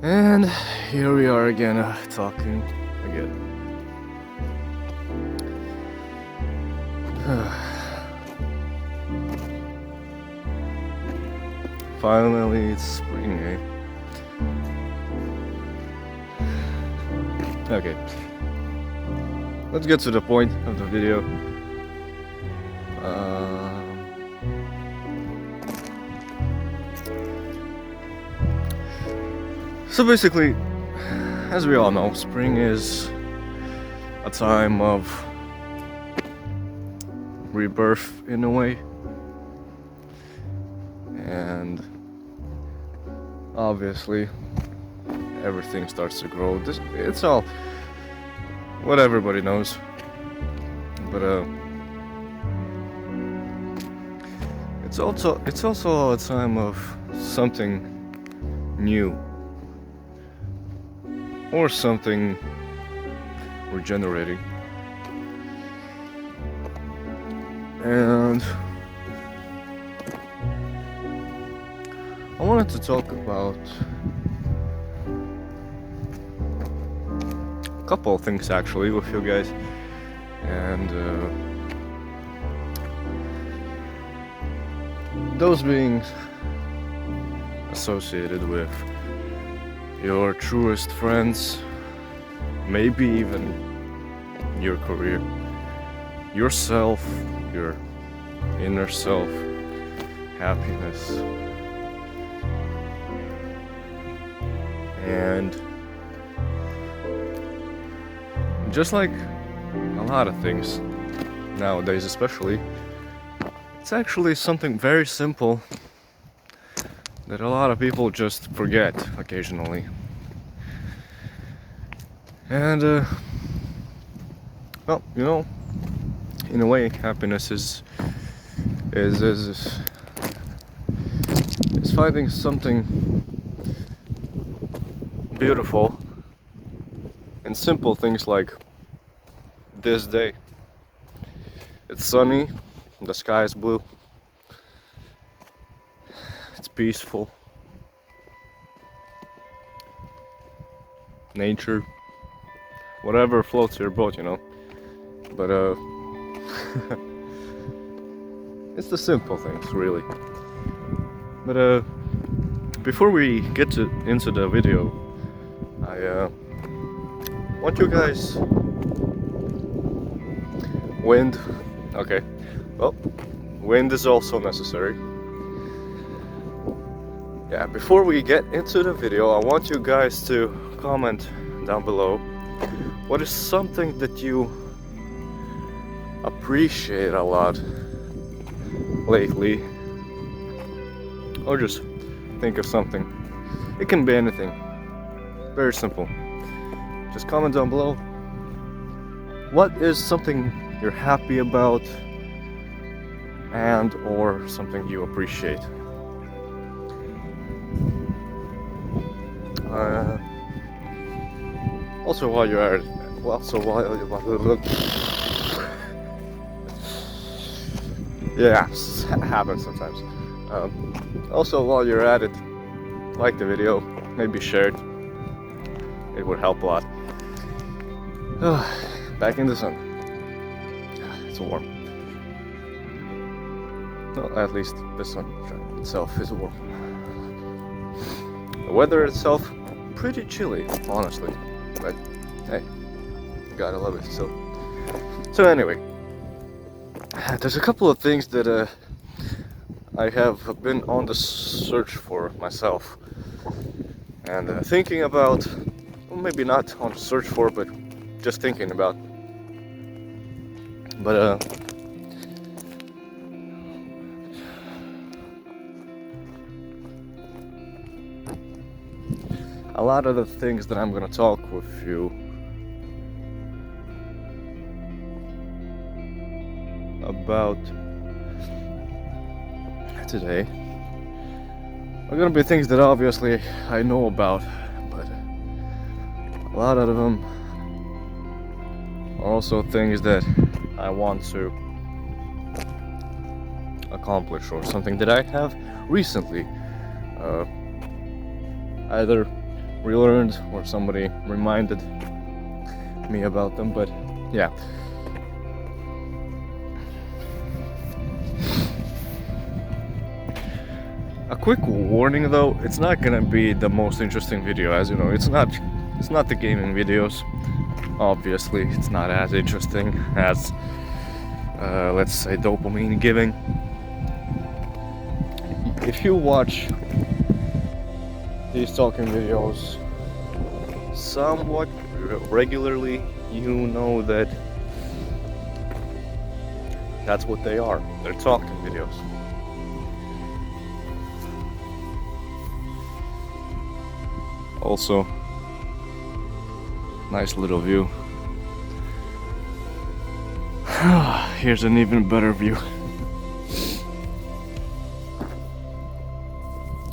And here we are again, talking again. Finally, it's spring, eh? Okay. Let's get to the point of the video. So basically, as we all know, spring is a time of rebirth in a way. And obviously, everything starts to grow. It's all what everybody knows. But it's also a time of something new. Or something regenerating. And I wanted to talk about a couple of things actually with you guys. And those being associated with your truest friends, maybe even your career, yourself, your inner self, happiness, and just like a lot of things nowadays, especially, it's actually something very simple that a lot of people just forget occasionally. And well, you know, in a way, happiness is finding something beautiful in simple things like this day. It's sunny, the sky is blue. It's peaceful. Nature. Whatever floats your boat, you know. But it's the simple things, really. But before we get into the video, I want you guys. Wind. Okay. Well, wind is also necessary. Yeah, before we get into the video, I want you guys to comment down below what is something that you appreciate a lot lately, or just think of something. It can be anything. Very simple. Just comment down below. What is something you're happy about and or something you appreciate? Also, while you're at it, yeah, happens sometimes. Also, while you're at it, like the video, maybe share it. It would help a lot. Back in the sun. It's warm. Well, at least the sun itself is warm. The weather itself, pretty chilly, honestly. But hey, gotta love it. So anyway, there's a couple of things that I have been on the search for myself, and thinking about. Well, maybe not on the search for, but just thinking about. But a lot of the things that I'm gonna talk with you about today are gonna be things that obviously I know about, but a lot of them are also things that I want to accomplish, or something that I have recently either relearned or somebody reminded me about them, but yeah. A quick warning though, it's not gonna be the most interesting video, as you know. It's not the gaming videos. Obviously, it's not as interesting as let's say dopamine giving. If you watch these talking videos somewhat regularly, you know that that's what they are. They're talking videos. Also, nice little view. Here's an even better view.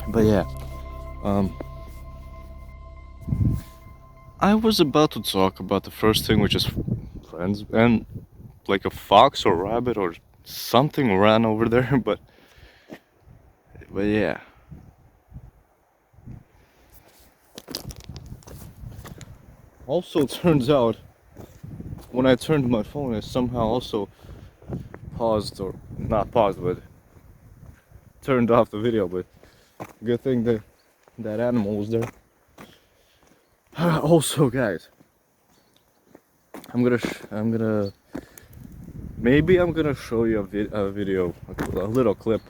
But yeah, I was about to talk about the first thing, which is friends, and like a fox or rabbit or something ran over there, but yeah. Also, turns out when I turned my phone, it somehow also paused, or not paused, but turned off the video. But good thing that that animal was there. Also, guys, maybe I'm gonna show you a video, a little clip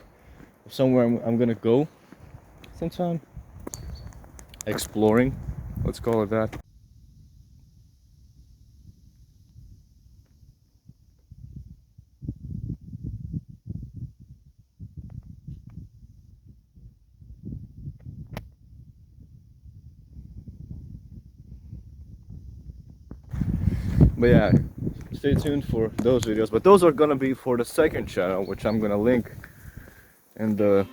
of somewhere I'm gonna go sometime, exploring, let's call it that. But yeah, stay tuned for those videos. But those are gonna be for the second channel, which I'm gonna link in the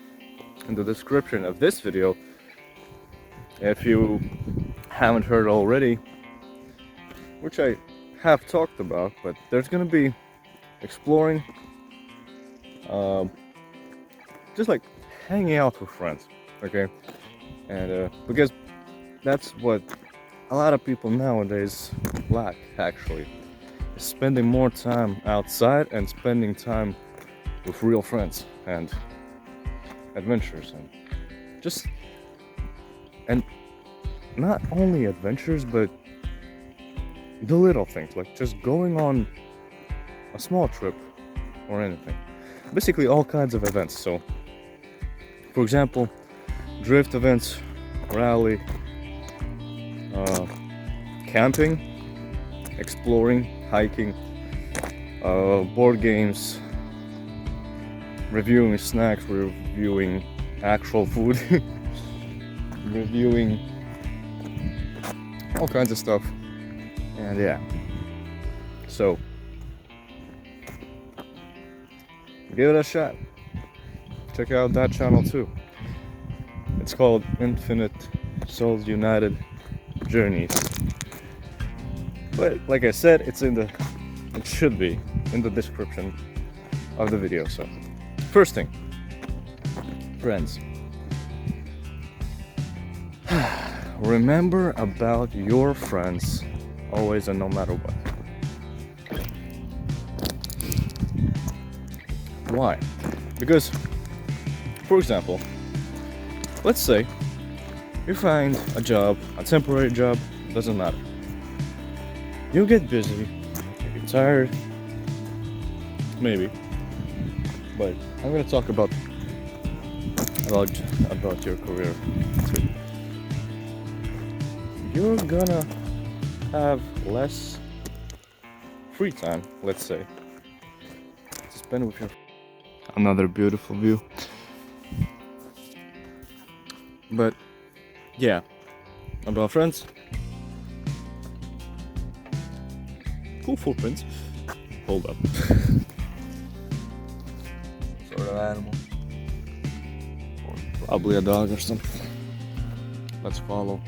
description of this video. If you haven't heard already, which I have talked about, but there's gonna be exploring, just like hanging out with friends, okay? And because that's what a lot of people nowadays lack, actually, is spending more time outside and spending time with real friends and adventures, and just, and not only adventures, but the little things, like just going on a small trip or anything. Basically all kinds of events. So for example, drift events, rally, camping, exploring, hiking, board games, reviewing snacks, reviewing actual food, reviewing all kinds of stuff. And yeah, so give it a shot. Check out that channel too. It's called Infinite Souls United Journeys. But like I said, it should be in the description of the video. So first thing, friends, remember about your friends always and no matter what. Why? Because, for example, let's say you find a job, a temporary job, doesn't matter. You get busy, you get tired, maybe, but I'm gonna talk about your career too. You're gonna have less free time, let's say, to spend with your. Another beautiful view. But yeah, about friends. Cool footprints. Hold up. Sort of animal. Or probably a dog or something. Let's follow.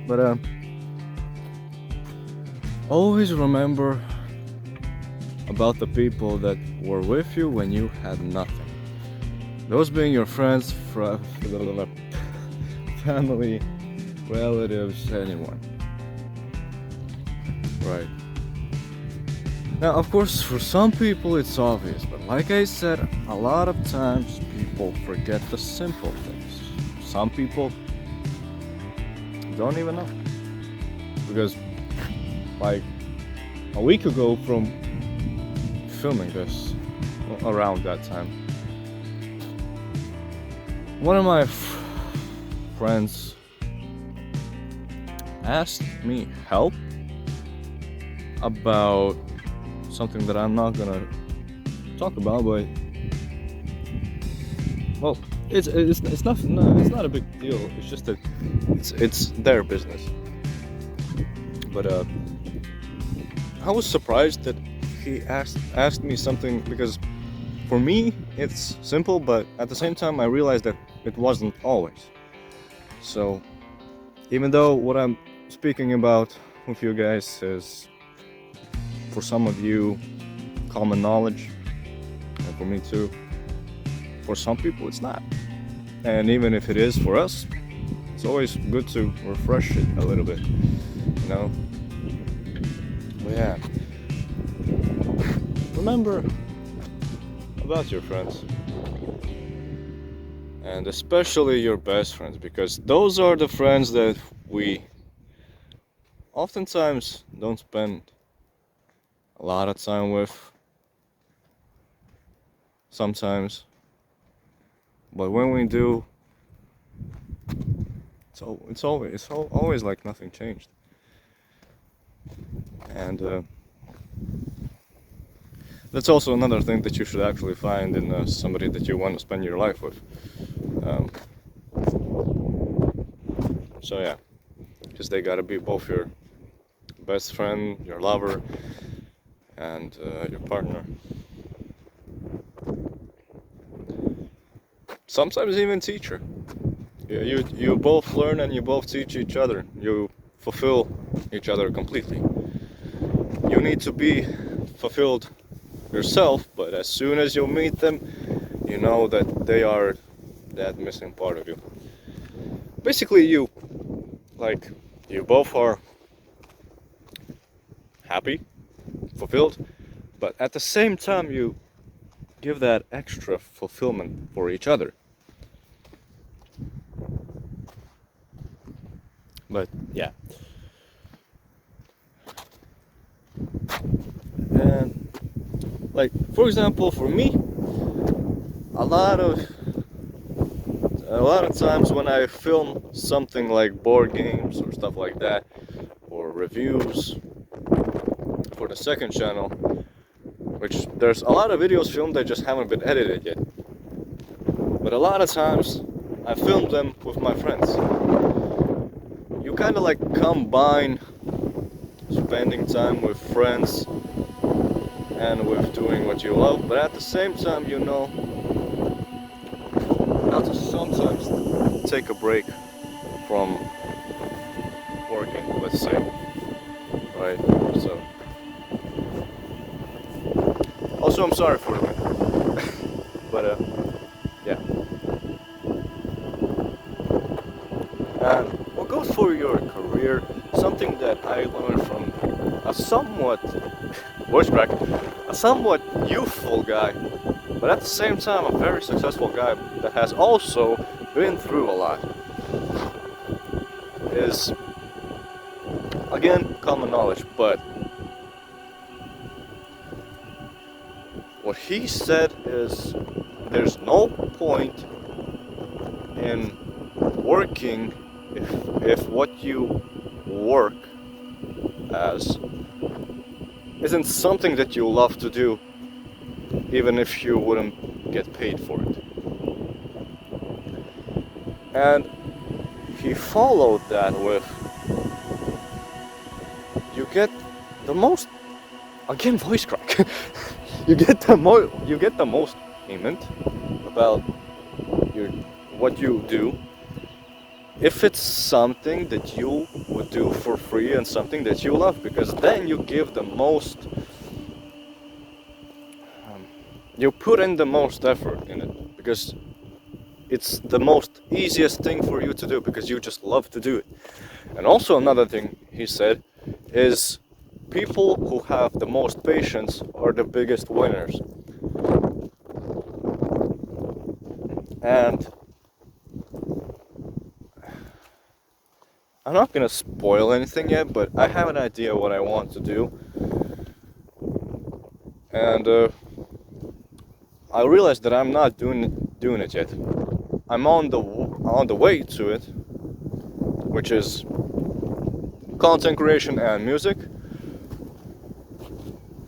But always remember about the people that were with you when you had nothing. Those being your friends, family, relatives, anyone. Right. Now, of course, for some people it's obvious, but like I said, a lot of times people forget the simple things. Some people don't even know. Because, like, a week ago from filming this, around that time, one of my friends asked me help about something that I'm not gonna talk about, but well, it's nothing. No, it's not a big deal. It's just that it's their business. But I was surprised that he asked me something, because for me it's simple, but at the same time I realized that it wasn't always. So even though what I'm speaking about with you guys is for some of you common knowledge, and for me too, for some people it's not. And even if it is for us, it's always good to refresh it a little bit, you know. But yeah, remember about your friends, and especially your best friends, because those are the friends that we oftentimes don't spend a lot of time with sometimes, but when we do, it's always like nothing changed. And that's also another thing that you should actually find in somebody that you want to spend your life with. So yeah, because they gotta be both your best friend, your lover, and your partner. Sometimes even teacher. You both learn and you both teach each other. You fulfill each other completely. You need to be fulfilled yourself, but as soon as you meet them, you know that they are that missing part of you. Basically, you both are happy, fulfilled, but at the same time you give that extra fulfillment for each other. But yeah. And like, for example, for me, a lot of times when I film something like board games or stuff like that, or reviews for the second channel, which there's a lot of videos filmed that just haven't been edited yet. But a lot of times I film them with my friends. You kind of like combine spending time with friends and with doing what you love, but at the same time you know how to sometimes take a break from working, let's say, right? So also I'm sorry for the wind, but yeah. And what goes for your career, something that I learned from a somewhat voice crack, a somewhat youthful guy, but at the same time a very successful guy that has also been through a lot, is again common knowledge. But what he said is there's no point in working if what you work as isn't something that you love to do, even if you wouldn't get paid for it. And he followed that with, you get the most, again voice crack, you get the most payment about what you do if it's something that you would do for free and something that you love, because then you give the most, you put in the most effort in it, because it's the most easiest thing for you to do because you just love to do it. And also another thing he said is people who have the most patience are the biggest winners. And I'm not gonna spoil anything yet, but I have an idea what I want to do. And I realized that I'm not doing it yet. I'm on the way to it, which is content creation and music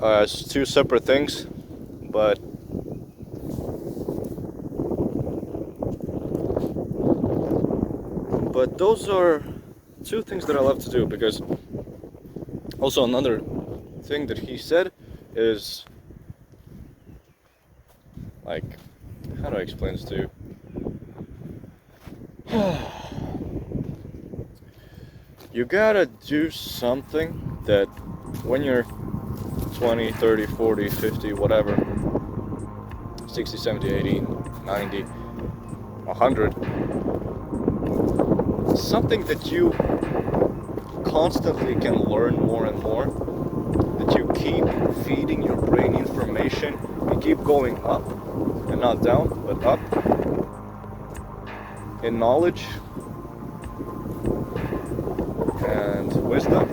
as two separate things, but those are two things that I love to do. Because also another thing that he said is, like, how do I explain this to you? You gotta do something that when you're 20, 30, 40, 50, whatever, 60, 70, 80, 90, 100, something that you constantly can learn more and more, that you keep feeding your brain information, you keep going up and not down, but up in knowledge and wisdom.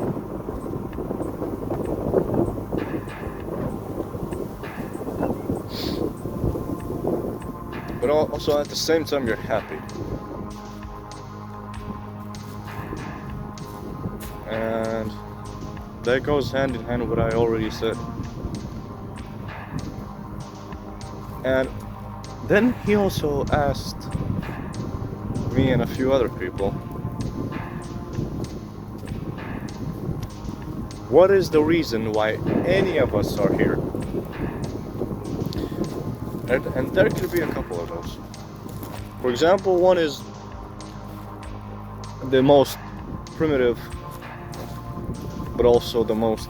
But also at the same time you're happy. And that goes hand in hand with what I already said. And then he also asked me and a few other people, what is the reason why any of us are here? And there could be a couple of those. For example, one is the most primitive, but also the most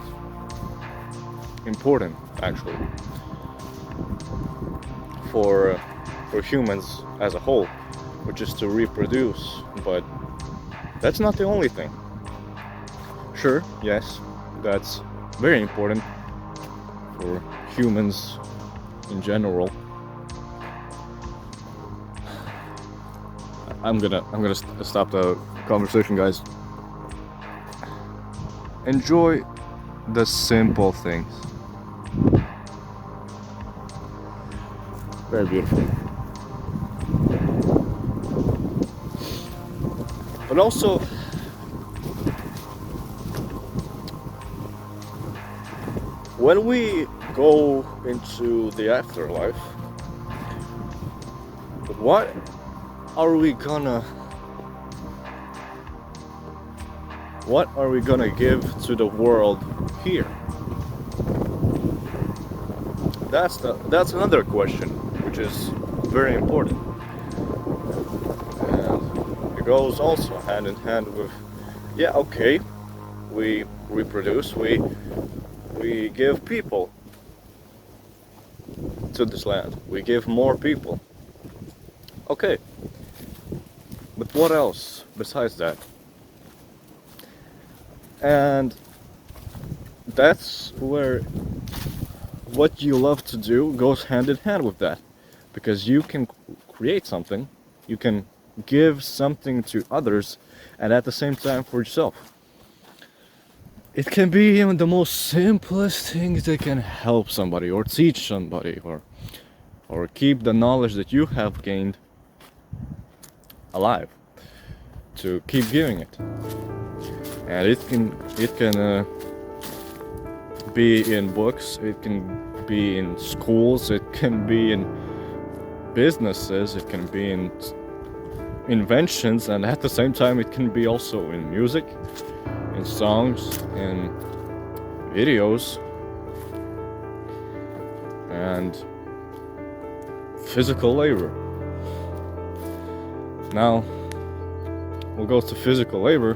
important, actually, for humans as a whole, which is to reproduce. But that's not the only thing. Sure, yes, that's very important for humans in general. I'm gonna stop the conversation, guys. Enjoy the simple things. Very beautiful. But also, when we go into the afterlife, what are we gonna give to the world here? That's another question, which is very important. And it goes also hand in hand with, yeah, okay, we reproduce, we give people to this land, we give more people. Okay, but what else besides that? And that's where what you love to do goes hand in hand with that, because you can create something, you can give something to others, and at the same time for yourself. It can be even the most simplest things that can help somebody or teach somebody or keep the knowledge that you have gained alive, to keep giving it. And it can be in books, it can be in schools, it can be in businesses, it can be in inventions, and at the same time it can be also in music, in songs, in videos, and physical labor. Now, what goes to physical labor,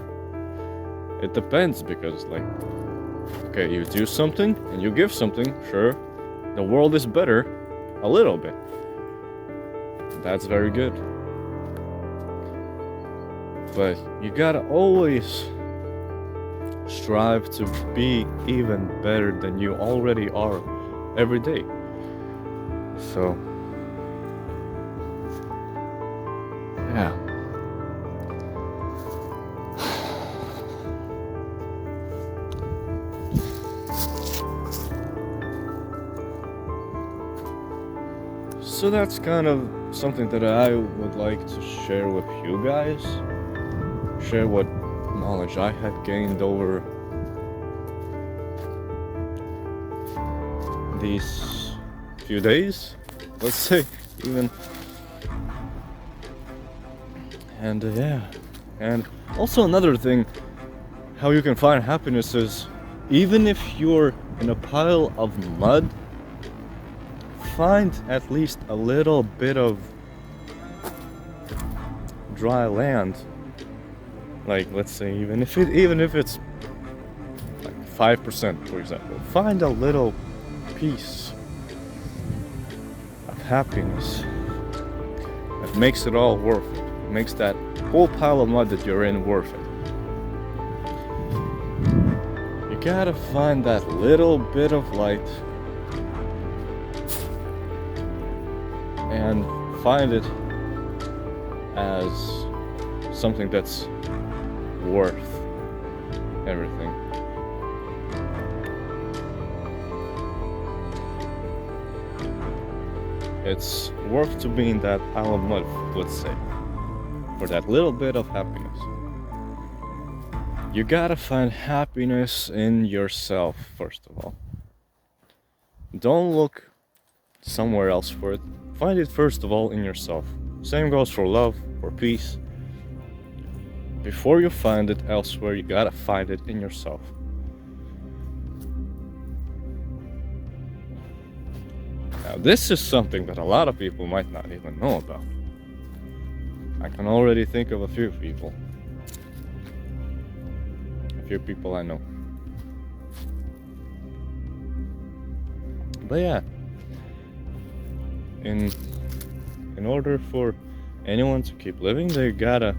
it depends, because, like, okay, you do something and you give something, sure, the world is better a little bit. That's very good. but you gotta always strive to be even better than you already are every day. So, yeah. So that's kind of something that I would like to share with you guys. Share what knowledge I have gained over these few days, let's say, even. And yeah, and also another thing, how you can find happiness is, even if you're in a pile of mud, find at least a little bit of dry land. Like, let's say, even if it's like 5%, for example, find a little piece of happiness that makes it all worth it. Makes that whole pile of mud that you're in worth it. You gotta find that little bit of light and find it as something that's worth everything. It's worth to be in that pile of mud, let's say, for that little bit of happiness. You gotta find happiness in yourself, first of all. Don't look somewhere else for it. Find it first of all in yourself. Same goes for love, for peace. Before you find it elsewhere, you gotta find it in yourself. Now, this is something that a lot of people might not even know about. I can already think of a few people I know. But yeah, in order for anyone to keep living, they gotta,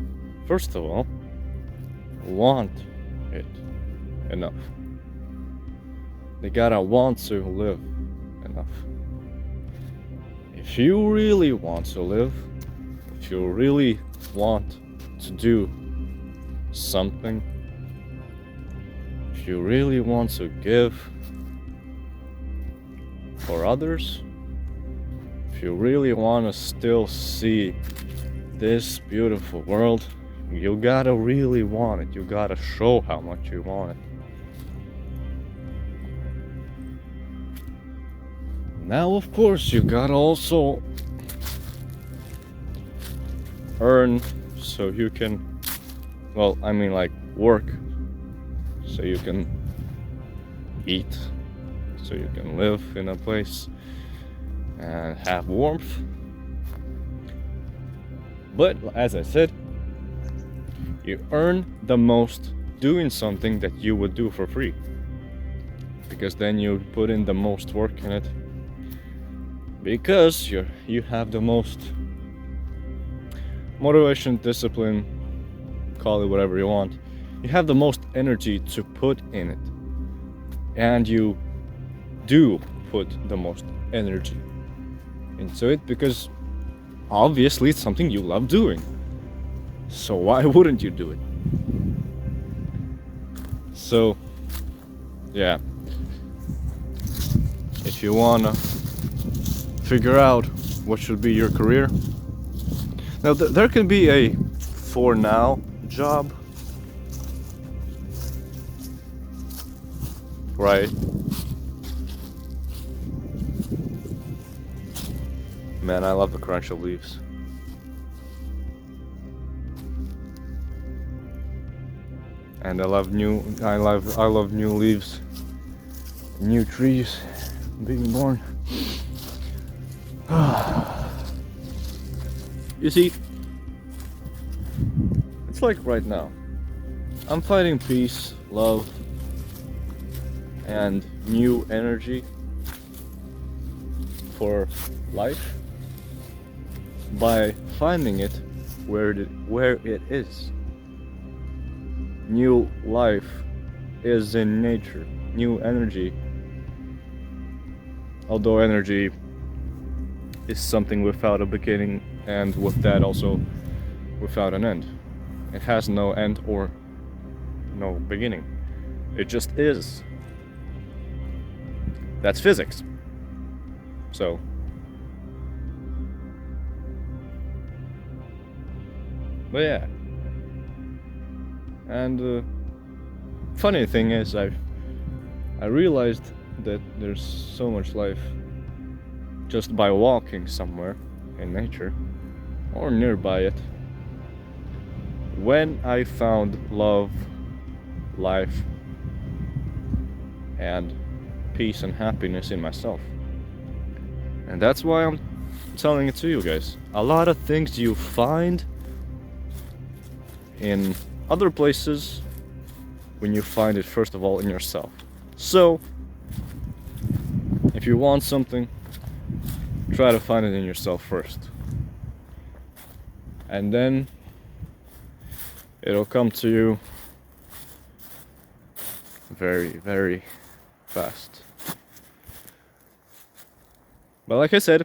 first of all, want it enough. They gotta want to live enough. If you really want to live, if you really want to do something, if you really want to give for others, if you really want to still see this beautiful world, you gotta really want it. You gotta show how much you want it. Now, of course, you gotta also earn so you can, well, I mean, like, work so you can eat, so you can live in a place and have warmth. But as I said, you earn the most doing something that you would do for free, because then you put in the most work in it, because you have the most motivation, discipline, call it whatever you want. You have the most energy to put in it, and you do put the most energy into it because obviously it's something you love doing. So why wouldn't you do it? So yeah, if you wanna figure out what should be your career, now there can be a for now job, right? Man, I love the crunch of leaves. And I love new leaves, new trees being born. You see, it's like right now, I'm finding peace, love, and new energy for life by finding it where it is. new life is in nature, new energy. Although energy is something without a beginning, and with that also without an end. It has no end or no beginning. It just is. That's physics. So, but yeah. And funny thing is, I realized that there's so much life just by walking somewhere in nature or nearby it. When I found love, life, and peace and happiness in myself. And that's why I'm telling it to you guys. A lot of things you find in other places when you find it first of all in yourself. So, if you want something, try to find it in yourself first. And then it'll come to you very, very fast. But like I said,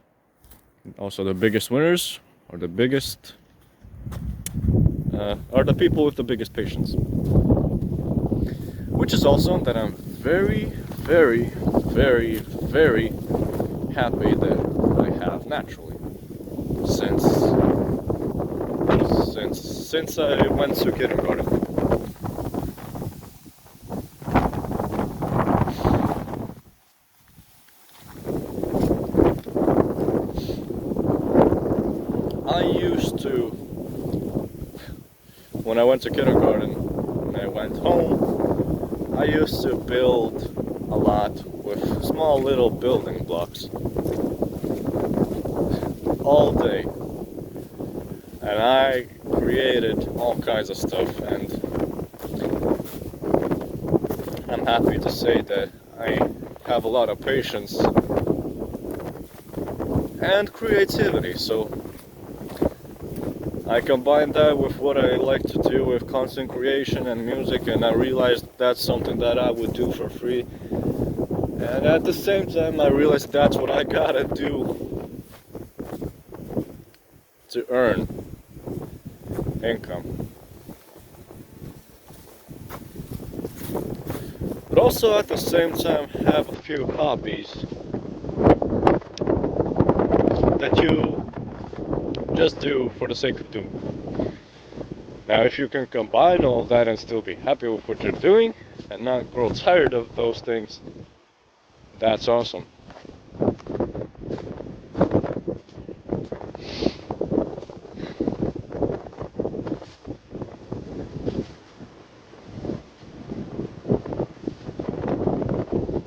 also the biggest winners or the biggest are the people with the biggest patience. Which is also that I'm very, very, very, very happy that I have naturally. Since I went to kindergarten. I used to, when I went to kindergarten and I went home, I used to build a lot with small little building blocks all day. And I created all kinds of stuff, and I'm happy to say that I have a lot of patience and creativity, so I combined that with what I like to do with content creation and music, and I realized that's something that I would do for free. And at the same time, I realized that's what I gotta do to earn income. But also at the same time, have a few hobbies that you just do for the sake of doing. Now, if you can combine all of that and still be happy with what you're doing and not grow tired of those things, that's awesome.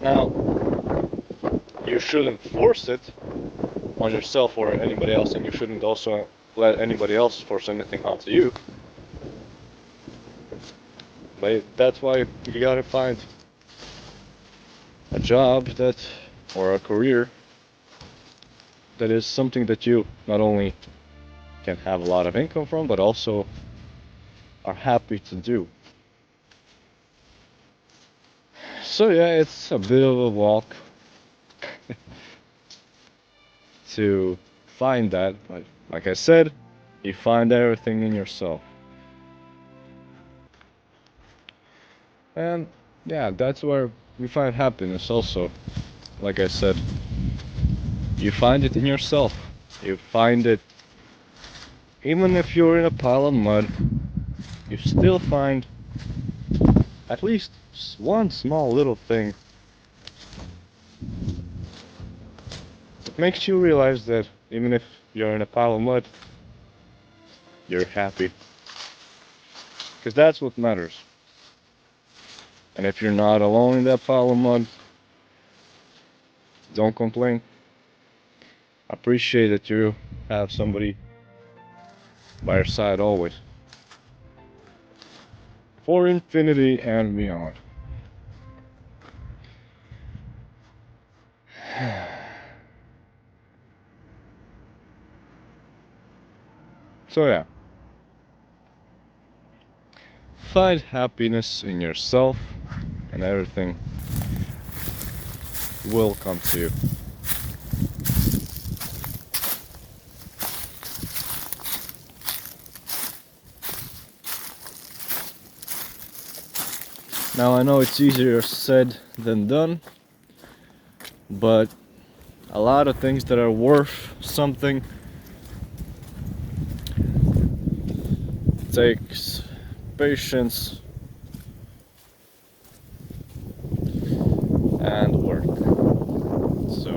Now, you shouldn't force it on yourself or anybody else, and you shouldn't also let anybody else force anything onto you. But that's why you gotta find a job that, or a career that is something that you not only can have a lot of income from, but also are happy to do. So yeah, it's a bit of a walk to find that, but like I said, you find everything in yourself. And yeah, that's where we find happiness also. Like I said, you find it in yourself. You find it even if you're in a pile of mud, you still find at least one small little thing that makes you realize that even if you're in a pile of mud, you're happy. Because that's what matters. And if you're not alone in that pile of mud, don't complain. Appreciate that you have somebody by your side always. For infinity and beyond. So yeah. find happiness in yourself, and everything will come to you. Now I know it's easier said than done, but a lot of things that are worth something takes patience and work. So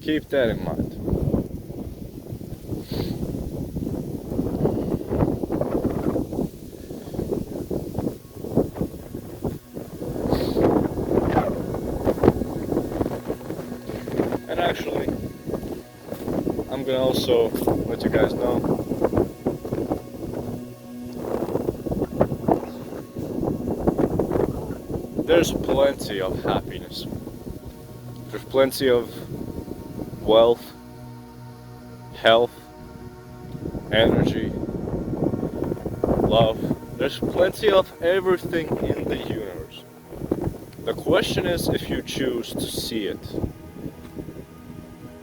keep that in mind. And actually, I'm gonna also let you guys know there's plenty of happiness. There's plenty of wealth, health, energy, love. There's plenty of everything in the universe. The question is if you choose to see it.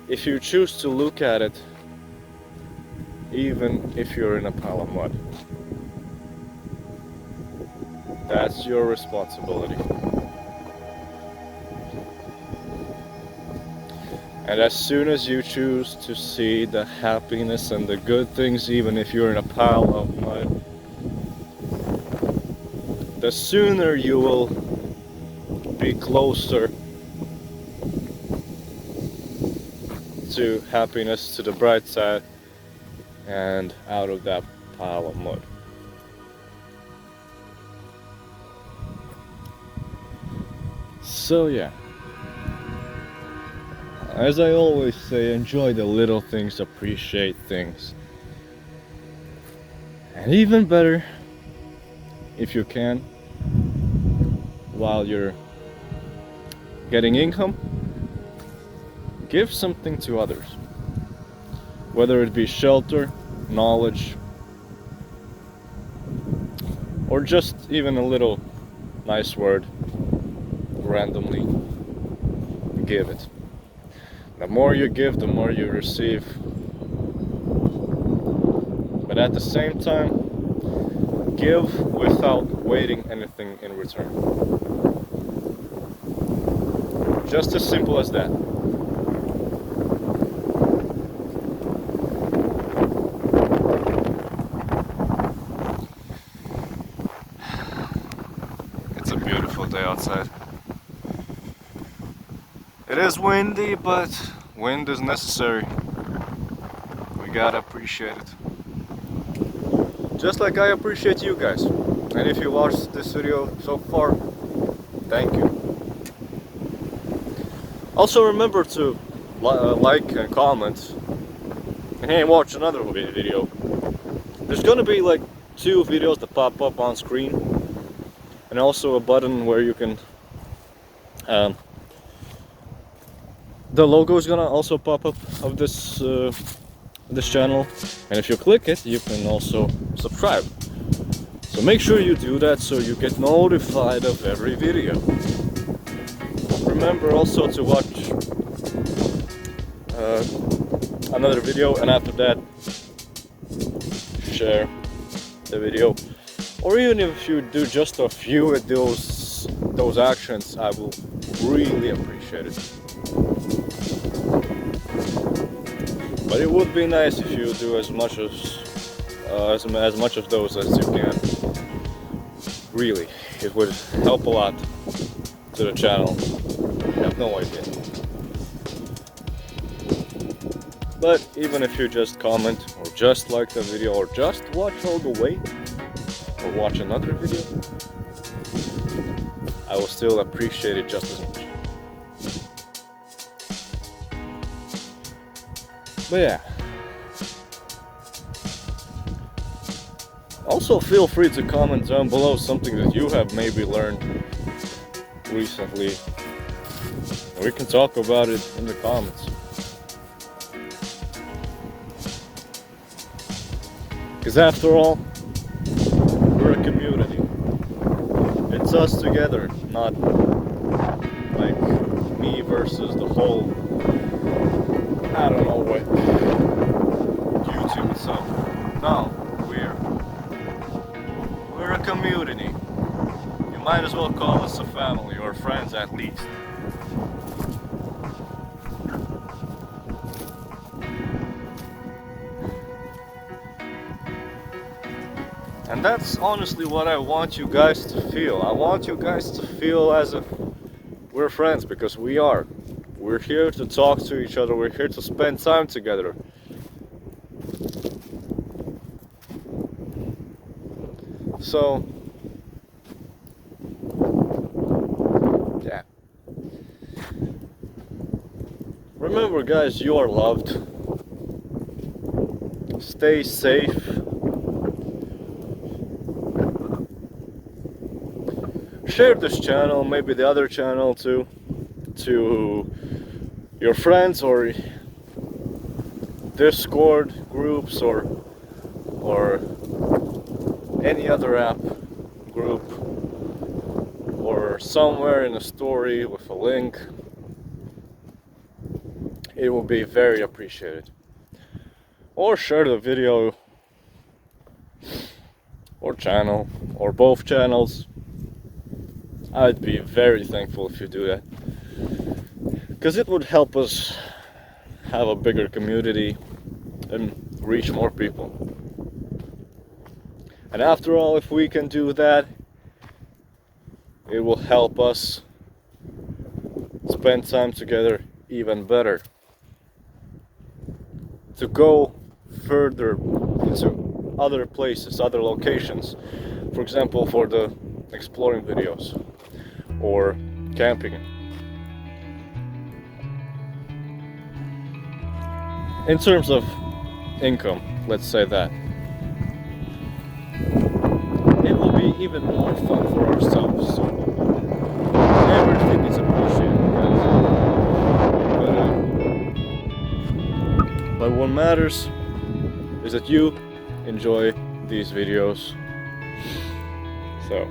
If you choose to look at it, even if you're in a pile of mud. That's your responsibility. And as soon as you choose to see the happiness and the good things, even if you're in a pile of mud, the sooner you will be closer to happiness, to the bright side, and out of that pile of mud. So yeah, as I always say, enjoy the little things, appreciate things. And even better, if you can, while you're getting income, give something to others. Whether it be shelter, knowledge, or just even a little nice word, randomly give it. The more you give, the more you receive. But at the same time, give without waiting anything in return. Just as simple as that. It's a beautiful day outside. It is windy, but wind is necessary. We gotta appreciate it. Just like I appreciate you guys. And if you watched this video so far, thank you. Also remember to like and comment. And hey, watch another video. There's gonna be like 2 videos that pop up on screen. And also a button where you can the logo is gonna also pop up of this this channel, and if you click it, you can also subscribe. So make sure you do that so you get notified of every video. Remember also to watch another video, and after that share the video. Or even if you do just a few of those actions, I will really appreciate it. But it would be nice if you do as much of those as you can. Really, it would help a lot to the channel. You have no idea. But even if you just comment, or just like the video, or just watch all the way, or watch another video, I will still appreciate it just as much. But yeah. Also feel free to comment down below something that you have maybe learned recently. We can talk about it in the comments. Because after all, it's us together, not like me versus the whole, I don't know what, YouTube itself. No, we're a community. You might as well call us a family, or friends at least. And that's honestly what I want you guys to feel. I want you guys to feel as if we're friends, because we are. We're here to talk to each other, we're here to spend time together. So, yeah. Remember, guys, you are loved. Stay safe. Share this channel, maybe the other channel too, to your friends or Discord groups or any other app group, or somewhere in a story with a link. It will be very appreciated. Or share the video or channel, or both channels. I'd be very thankful if you do that, because it would help us have a bigger community and reach more people. And after all, if we can do that, it will help us spend time together even better, to go further into other places, other locations, for example, for the exploring videos or camping. In terms of income, let's say that, it will be even more fun for ourselves. So everything is appreciated, guys. But what matters is that you enjoy these videos. So,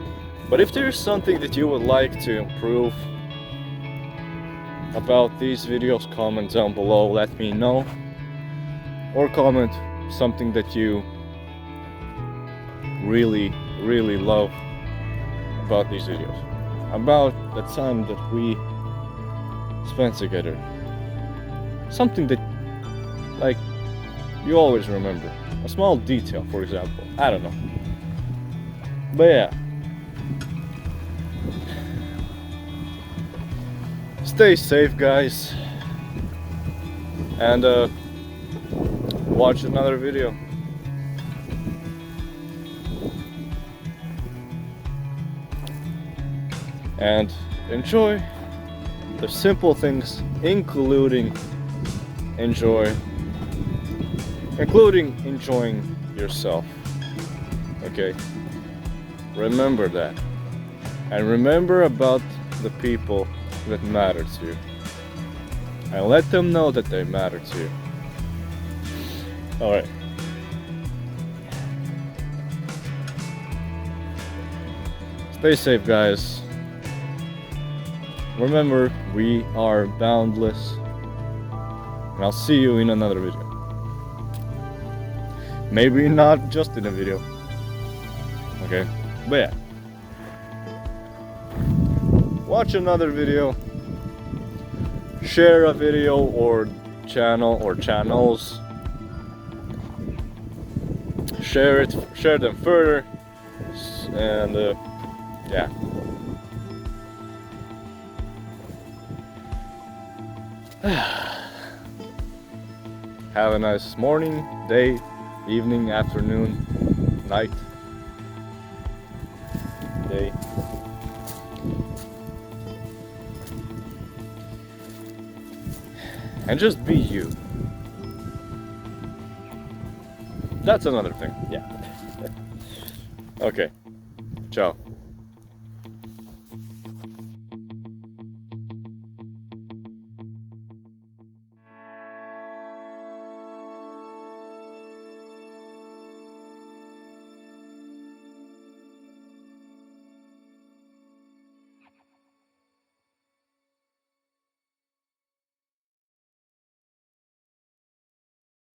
but if there's something that you would like to improve about these videos, comment down below, let me know. Or comment something that you really love about these videos, about the time that we spent together, something that, like, you always remember, a small detail, for example, I don't know. But yeah, stay safe, guys, and watch another video. And enjoy the simple things, including enjoying yourself. Okay? Remember that. And remember about the people that matter to you. And let them know that they matter to you. Alright. Stay safe, guys. Remember, we are boundless. And I'll see you in another video. Maybe not just in a video. Okay? But yeah. Watch another video. Share a video or channel or channels. Share them further. And yeah. Have a nice morning, day, evening, afternoon, night, day. And just be you. That's another thing, yeah. Okay, ciao.